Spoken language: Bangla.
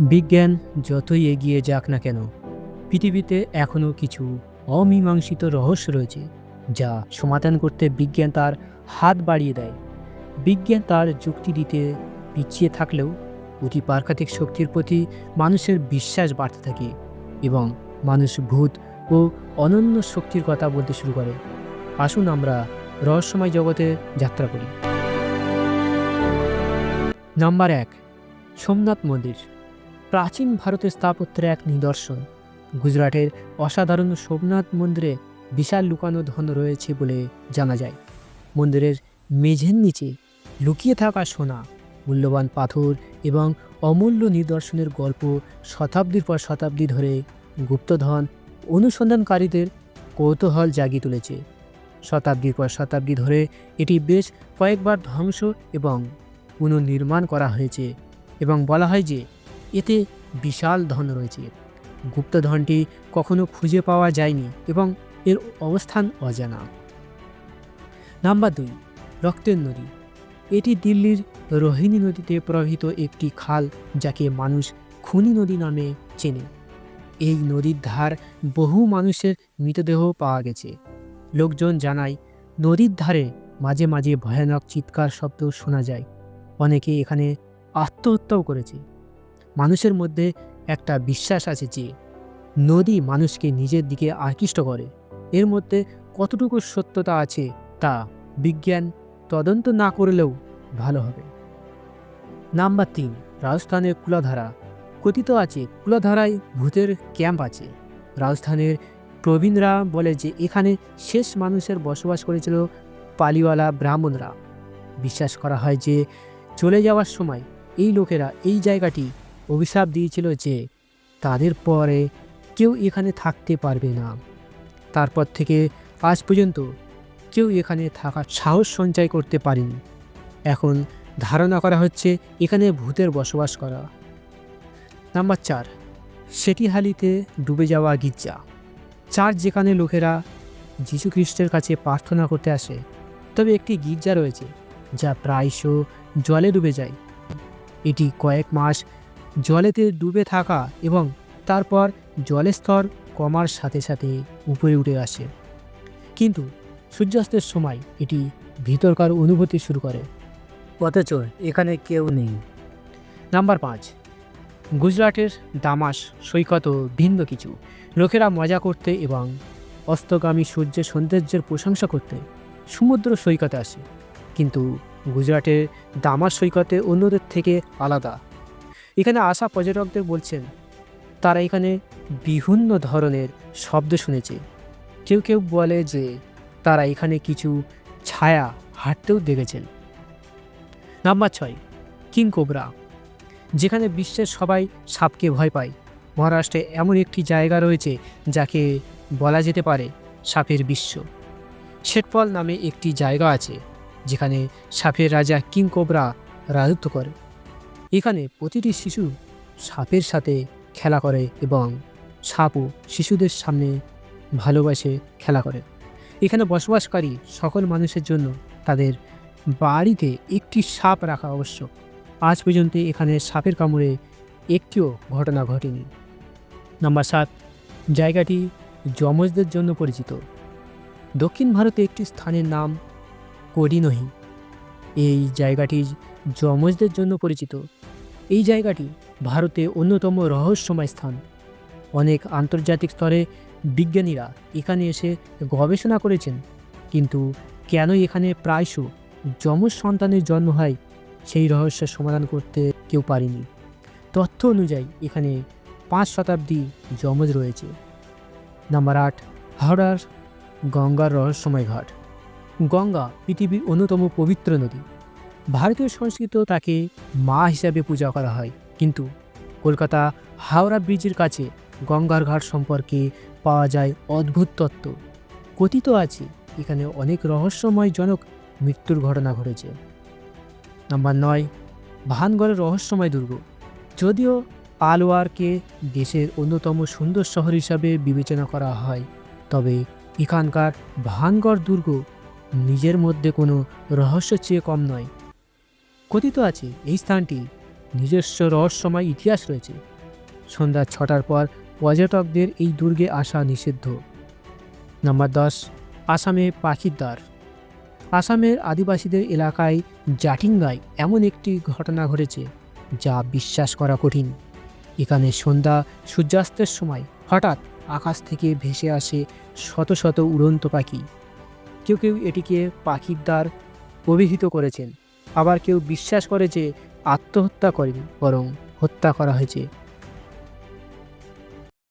বিজ্ঞান যতই এগিয়ে যাক না কেন, পৃথিবীতে এখনও কিছু অমীমাংসিত রহস্য রয়েছে, যা সমাধান করতে বিজ্ঞান তার হাত বাড়িয়ে দেয়। বিজ্ঞান তার যুক্তি দিতে পিছিয়ে থাকলেও অতিপ্রাকৃতিক শক্তির প্রতি মানুষের বিশ্বাস বাড়তে থাকে এবং মানুষ ভূত ও অনন্য শক্তির কথা বলতে শুরু করে। আসুন আমরা রহস্যময় জগতে যাত্রা করি। নাম্বার 1, সোমনাথ মন্দির। প্রাচীন ভারতের স্থাপত্যের এক নিদর্শন। গুজরাটের অসাধারণ সোমনাথ মন্দিরে বিশাল লুকানো ধন রয়েছে বলে জানা যায়। মন্দিরের মেঝের নিচে লুকিয়ে থাকা সোনা, মূল্যবান পাথর এবং অমূল্য নিদর্শনের গল্প শতাব্দীর পর শতাব্দী ধরে গুপ্তধন অনুসন্ধানকারীদের কৌতূহল জাগিয়ে তুলেছে। শতাব্দীর পর শতাব্দী ধরে এটি বেশ কয়েকবার ধ্বংস এবং পুনর্নির্মাণ করা হয়েছে এবং বলা হয় যে এতে বিশাল ধন রয়েছে। গুপ্তধনটি কখনো খুঁজে পাওয়া যায়নি এবং এর অবস্থান অজানা। নাম্বার 2, রক্তের নদী। এটি দিল্লির রোহিণী নদীতে প্রবাহিত একটি খাল, যাকে মানুষ খুনি নদী নামে চেনে। এই নদীর ধার বহু মানুষের মৃতদেহ পাওয়া গেছে। লোকজন জানায় নদীর ধারে মাঝে মাঝে ভয়ানক চিৎকার শব্দ শোনা যায়। অনেকে এখানে আত্মহত্যাও করেছে। মানুষের মধ্যে একটা বিশ্বাস আছে যে নদী মানুষকে নিজের দিকে আকৃষ্ট করে। এর মধ্যে কতটুকু সত্যতা আছে তা বিজ্ঞান তদন্ত না করলেও ভালো হবে। নাম্বার 3, রাজস্থানের কুলাধারা। কথিত আছে কুলাধারায় ভূতের ক্যাম্প আছে। রাজস্থানের প্রবীণরা বলে যে এখানে শেষ মানুষের বসবাস করেছিল পালিওয়ালা ব্রাহ্মণরা। বিশ্বাস করা হয় যে চলে যাওয়ার সময় এই লোকেরা এই জায়গাটি অভিশাপ দিয়েছিল যে তাদের পরে কেউ এখানে থাকতে পারবে না। তারপর থেকে আজ পর্যন্ত কেউ এখানে থাকার সাহস সঞ্চয় করতে পারেনি। এখন ধারণা করা হচ্ছে এখানে ভূতের বসবাস করা। নাম্বার 4, সেটিহালিতে ডুবে যাওয়া গির্জা। চার্চ যেখানে লোকেরা যীশু খ্রিস্টের কাছে প্রার্থনা করতে আসে, তবে একটি গির্জা রয়েছে যা প্রায়শ জলে ডুবে যায়। এটি কয়েক মাস জলেতে ডুবে থাকা এবং তারপর জলের স্তর কমার সাথে সাথে উপরে উঠে আসে, কিন্তু সূর্যাস্তের সময় এটি ভিতরকার অনুভূতি শুরু করে, অথচ এখানে কেউ নেই। নাম্বার 5, গুজরাটের দামাস সৈকত ভিন্ন কিছু। লোকেরা মজা করতে এবং অস্তগামী সূর্যের সৌন্দর্যের প্রশংসা করতে সমুদ্র সৈকতে আসে, কিন্তু গুজরাটের দামাস সৈকতে অন্যদের থেকে আলাদা। এখানে আসা পর্যটকদের বলছেন তারা এখানে বিভিন্ন ধরনের শব্দ শুনেছে। কেউ কেউ বলে যে তারা এখানে কিছু ছায়া হাঁটতেও দেখেছেন। Number 6, king cobra. যেখানে বিশ্বের সবাই সাপকে ভয় পায়, মহারাষ্ট্রে এমন একটি জায়গা রয়েছে যাকে বলা যেতে পারে সাপের বিশ্ব। শেটফল নামে একটি জায়গা আছে যেখানে সাপের রাজা কিং কোবরা রাজত্ব করে। এখানে প্রতিটি শিশু সাপের সাথে খেলা করে এবং সাপও শিশুদের সামনে ভালোবাসে খেলা করে। এখানে বসবাসকারী সকল মানুষের জন্য তাদের বাড়িতে একটি সাপ রাখা আবশ্যক। আজ পর্যন্ত এখানে সাপের কামড়ে একটিও ঘটনা ঘটেনি। নাম্বার 7, জায়গাটি যমজদের জন্য পরিচিত। দক্ষিণ ভারতে একটি স্থানের নাম কোডিনহি। এই জায়গাটি যমজদের জন্য পরিচিত। এই জায়গাটি ভারতে অন্যতম রহস্যময় স্থান। অনেক আন্তর্জাতিক স্তরে বিজ্ঞানীরা এখানে এসে গবেষণা করেছেন, কিন্তু কেন এখানে প্রায়শ যমজ সন্তানের জন্ম হয় সেই রহস্যের সমাধান করতে কেউ পারেনি। তথ্য অনুযায়ী এখানে 5 শতাব্দী যমজ রয়েছে। নাম্বার 8, হাওড়ার গঙ্গার রহস্যময় ঘাট। গঙ্গা পৃথিবীর অন্যতম পবিত্র নদী। ভারতীয় সংস্কৃত তাকে মা হিসাবে পূজা করা হয়, কিন্তু কলকাতা হাওড়া ব্রিজের কাছে গঙ্গার ঘাট সম্পর্কে পাওয়া যায় অদ্ভুত তত্ত্ব। কথিত আছে এখানে অনেক রহস্যময়জনক মৃত্যুর ঘটনা ঘটেছে। নাম্বার 9, ভানগড়ের রহস্যময় দুর্গ। যদিও আলওয়ারকে দেশের অন্যতম সুন্দর শহর হিসাবে বিবেচনা করা হয়, তবে এখানকার ভানগড় দুর্গ নিজের মধ্যে কোনো রহস্যের চেয়ে কম নয়। কথিত আছে এই স্থানটি নিজস্ব রহস্যময় ইতিহাস রয়েছে। সন্ধ্যা 6টার পর পর্যটকদের এই দুর্গে আসা নিষিদ্ধ। নাম্বার 10, আসামে পাখির দ্বার। আসামের আদিবাসীদের এলাকায় জাটিঙ্গায় এমন একটি ঘটনা ঘটেছে যা বিশ্বাস করা কঠিন। এখানে সন্ধ্যা সূর্যাস্তের সময় হঠাৎ আকাশ থেকে ভেসে আসে শত শত উড়ন্ত পাখি। কেউ কেউ এটিকে পাখির দ্বার অভিহিত করেছেন, আবার কেউ বিশ্বাস করে যে আত্মহত্যা করেনি, বরং হত্যা করা হয়েছে